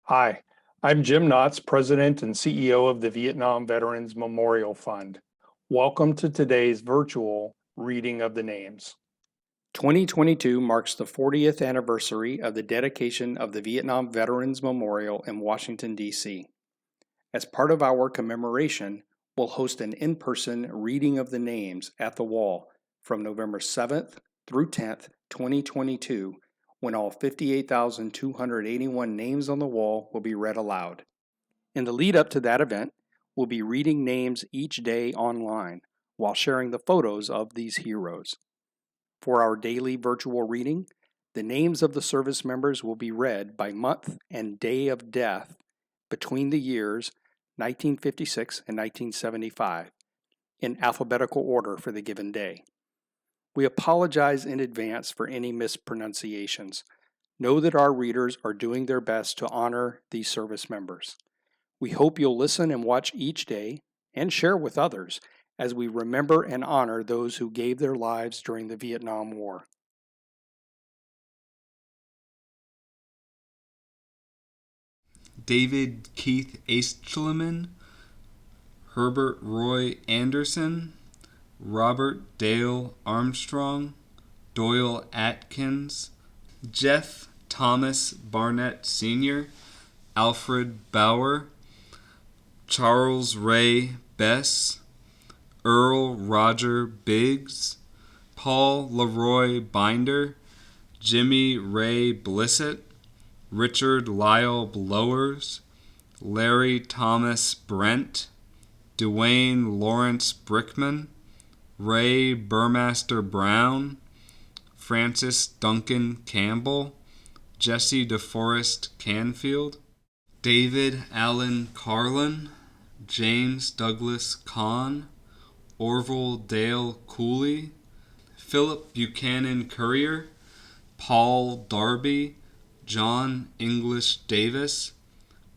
Hi, I'm Jim Knotts, President and CEO of the Vietnam Veterans Memorial Fund. Welcome to today's virtual reading of the names. 2022 marks the 40th anniversary of the dedication of the Vietnam Veterans Memorial in Washington, D.C. As part of our commemoration, we'll host an in-person reading of the names at the wall from November 7th through 10th, 2022, when all 58,281 names on the wall will be read aloud. In the lead up to that event, we'll be reading names each day online while sharing the photos of these heroes. For our daily virtual reading, the names of the service members will be read by month and day of death between the years 1956 and 1975 in alphabetical order for the given day. We apologize in advance for any mispronunciations. Know that our readers are doing their best to honor these service members. We hope you'll listen and watch each day and share with others as we remember and honor those who gave their lives during the Vietnam War. David Keith Aeschliman, Herbert Roy Anderson, Robert Dale Armstrong, Doyle Atkins, Jeff Thomas Barnett Sr., Alfred Bauer, Charles Ray Bess, Earl Roger Biggs, Paul Leroy Binder, Jimmy Ray Blissett, Richard Lyle Blowers, Larry Thomas Brent, Dwayne Lawrence Brickman, Ray Burmaster Brown, Francis Duncan Campbell, Jesse DeForest Canfield, David Allen Carlin, James Douglas Kahn, Orville Dale Cooley, Philip Buchanan Currier, Paul Darby, John English Davis,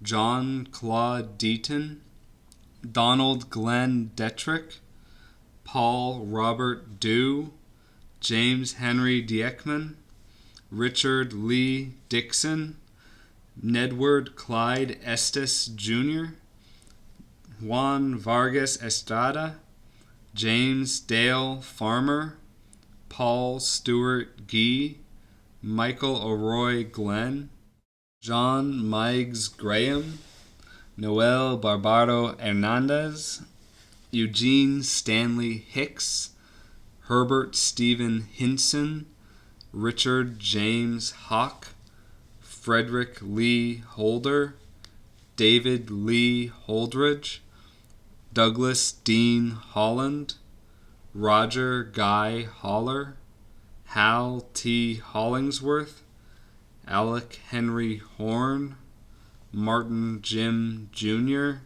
John Claude Deaton, Donald Glenn Detrick, Paul Robert Dew, James Henry Dieckman, Richard Lee Dixon, Nedward Clyde Estes Jr., Juan Vargas Estrada, James Dale Farmer, Paul Stewart Gee, Michael O'Roy Glenn, John Meigs Graham, Noel Barbaro Hernandez, Eugene Stanley Hicks, Herbert Stephen Hinson, Richard James Hawk, Frederick Lee Holder, David Lee Holdridge, Douglas Dean Holland, Roger Guy Holler, Hal T. Hollingsworth, Alec Henry Horn, Martin Jim Jr.,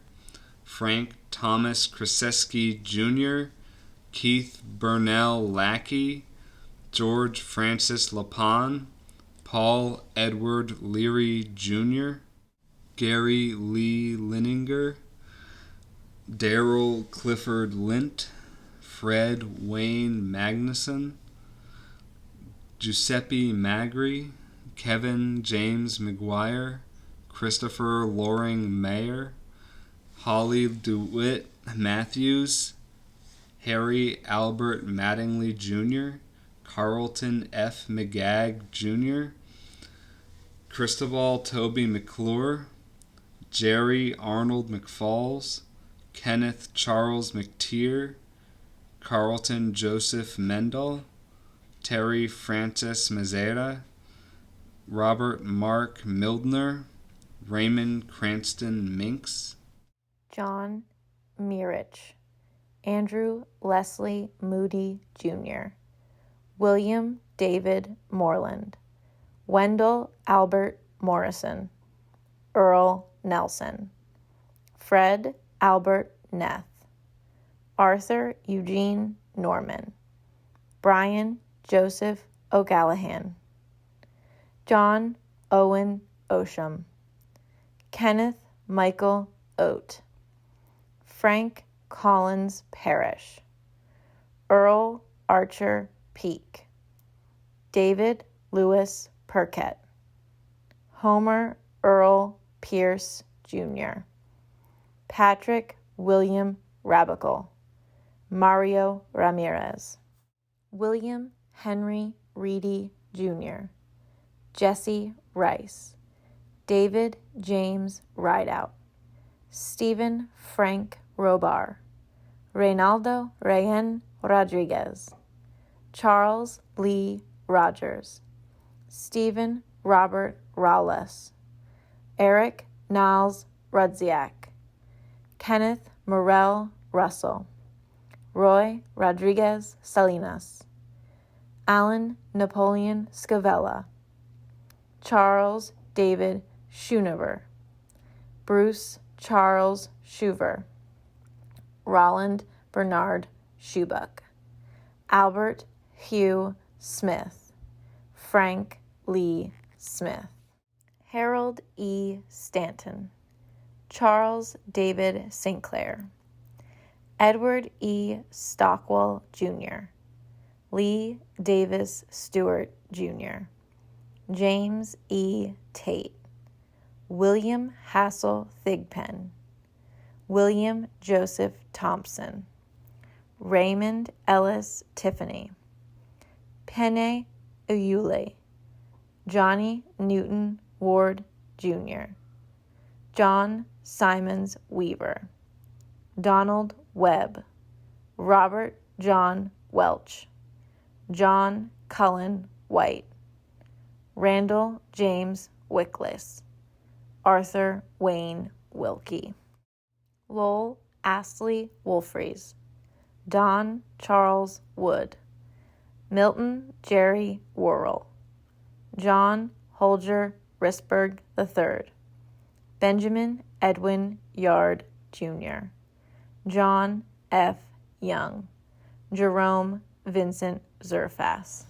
Frank Thomas Krasesky Jr., Keith Burnell Lackey, George Francis Lapon, Paul Edward Leary Jr., Gary Lee Lininger, Daryl Clifford Lint, Fred Wayne Magnuson, Giuseppe Magri, Kevin James McGuire, Christopher Loring Mayer, Holly DeWitt Matthews, Harry Albert Mattingly Jr., Carlton F. McGagg Jr., Cristobal Toby McClure, Jerry Arnold McFalls, Kenneth Charles McTeer, Carlton Joseph Mendel, Terry Francis Mazzera, Robert Mark Mildner, Raymond Cranston Minks, John Mirich, Andrew Leslie Moody Jr., William David Moreland, Wendell Albert Morrison, Earl Nelson, Fred Albert Neth, Arthur Eugene Norman, Brian Joseph O'Gallahan, John Owen Osham, Kenneth Michael Oate, Frank Collins Parrish, Earl Archer Peak, David Lewis Perkett, Homer Earl Pierce, Jr. Patrick William Rabical, Mario Ramirez, William Henry Reedy, Jr., Jesse Rice, David James Rideout, Stephen Frank Robar, Reynaldo Rayen Rodriguez, Charles Lee Rogers, Stephen Robert Rowles, Eric Niles Rudziak, Kenneth Morel Russell, Roy Rodriguez Salinas, Alan Napoleon Scavella, Charles David Schoonover, Bruce Charles Schuver, Roland Bernard Schubuck, Albert Hugh Smith, Frank Lee Smith, Harold E. Stanton, Charles David St. Clair, Edward E. Stockwell, Jr., Lee Davis Stewart, Jr., James E. Tate, William Hassel Thigpen, William Joseph Thompson, Raymond Ellis Tiffany, Penne Uyule, Johnny Newton Ward, Jr., John Simons Weaver, Donald Webb, Robert John Welch, John Cullen White, Randall James Wickless, Arthur Wayne Wilkie, Lowell Astley Wolfries, Don Charles Wood, Milton Jerry Worrell, John Holger Risberg III, Benjamin Edwin Yard, Jr., John F. Young, Jerome Vincent Zerfas.